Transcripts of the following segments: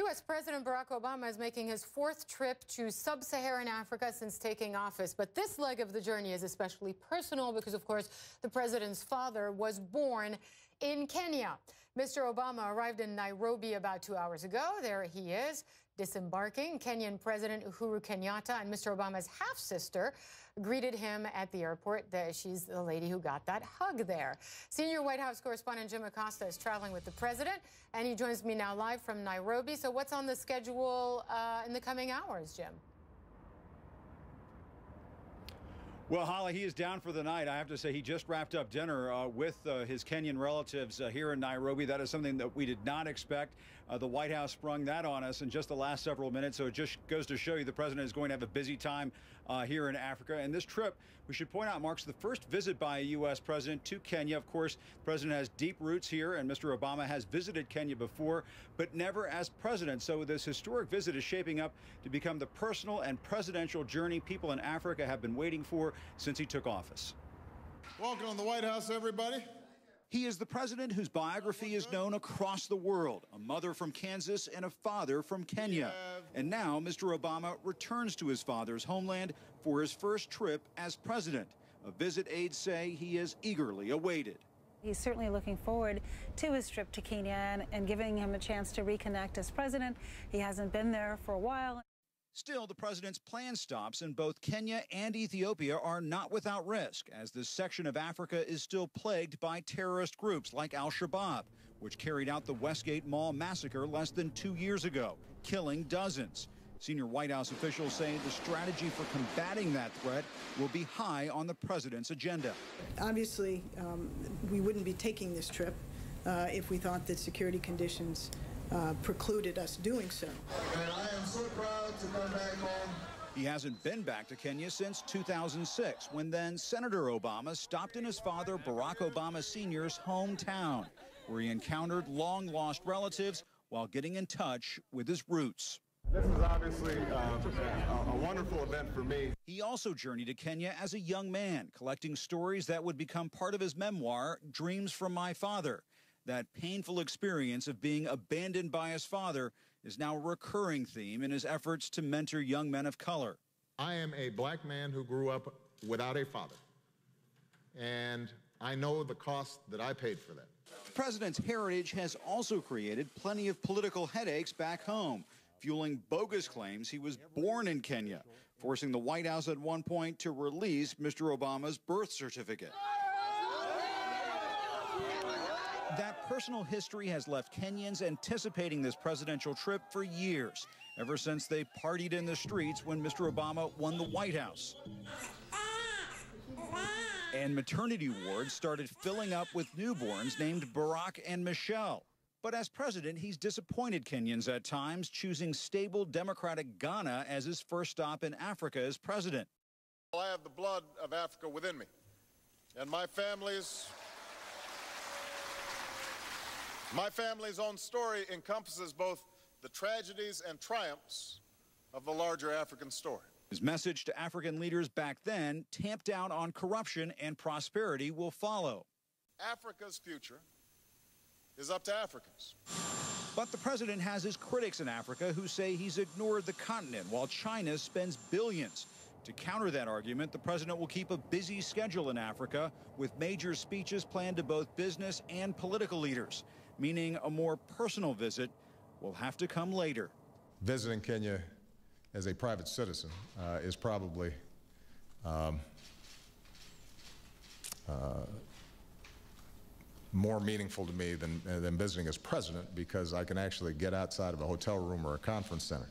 U.S. President Barack Obama is making his fourth trip to sub-Saharan Africa since taking office. But this leg of the journey is especially personal because, of course, the president's father was born in Kenya. Mr. Obama arrived in Nairobi about 2 hours ago. There he is, disembarking. Kenyan President Uhuru Kenyatta and Mr. Obama's half-sister greeted him at the airport. She's the lady who got that hug there. Senior White House correspondent Jim Acosta is traveling with the president, and he joins me now live from Nairobi. So what's on the schedule in the coming hours, Jim? Well, Holly, he is down for the night. I have to say he just wrapped up dinner with his Kenyan relatives here in Nairobi. That is something that we did not expect. The White House sprung that on us in just the last several minutes. So it just goes to show you the president is going to have a busy time here in Africa. And this trip, we should point out, marks the first visit by a U.S. president to Kenya. Of course, the president has deep roots here, and Mr. Obama has visited Kenya before, but never as president. So this historic visit is shaping up to become the personal and presidential journey people in Africa have been waiting for since he took office. Welcome to the White House, everybody. He is the president whose biography is known across the world, a mother from Kansas and a father from Kenya. And now Mr. Obama returns to his father's homeland for his first trip as president, a visit aides say he is eagerly awaited. He's certainly looking forward to his trip to Kenya and giving him a chance to reconnect as president. He hasn't been there for a while. Still, the president's planned stops in both Kenya and Ethiopia are not without risk, as this section of Africa is still plagued by terrorist groups like al-Shabaab, which carried out the Westgate Mall massacre less than 2 years ago, killing dozens. Senior White House officials say the strategy for combating that threat will be high on the president's agenda. Obviously, we wouldn't be taking this trip if we thought that security conditions precluded us doing so. And I am so proud to come back home. He hasn't been back to Kenya since 2006, when then Senator Obama stopped in his father Barack Obama Sr.'s hometown, where he encountered long-lost relatives while getting in touch with his roots. This is obviously a wonderful event for me. He also journeyed to Kenya as a young man, collecting stories that would become part of his memoir, Dreams from My Father. That painful experience of being abandoned by his father is now a recurring theme in his efforts to mentor young men of color. I am a black man who grew up without a father, and I know the cost that I paid for that. The president's heritage has also created plenty of political headaches back home, fueling bogus claims he was born in Kenya, forcing the White House at one point to release Mr. Obama's birth certificate. That personal history has left Kenyans anticipating this presidential trip for years, ever since they partied in the streets when Mr. Obama won the White House. And maternity wards started filling up with newborns named Barack and Michelle. But as president, he's disappointed Kenyans at times, choosing stable democratic Ghana as his first stop in Africa as president. I have the blood of Africa within me, and my family's own story encompasses both the tragedies and triumphs of the larger African story. His message to African leaders back then, tamp down on corruption and prosperity will follow. Africa's future is up to Africans. But the president has his critics in Africa who say he's ignored the continent while China spends billions. To counter that argument, the president will keep a busy schedule in Africa with major speeches planned to both business and political leaders, meaning a more personal visit will have to come later. Visiting Kenya as a private citizen is probably more meaningful to me than visiting as president, because I can actually get outside of a hotel room or a conference center.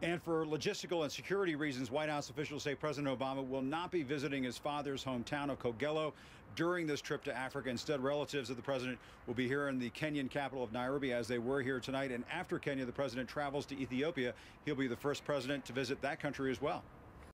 And for logistical and security reasons, White House officials say President Obama will not be visiting his father's hometown of Kogelo during this trip to Africa. Instead, relatives of the president will be here in the Kenyan capital of Nairobi, as they were here tonight. And after Kenya, the president travels to Ethiopia. He'll be the first president to visit that country as well.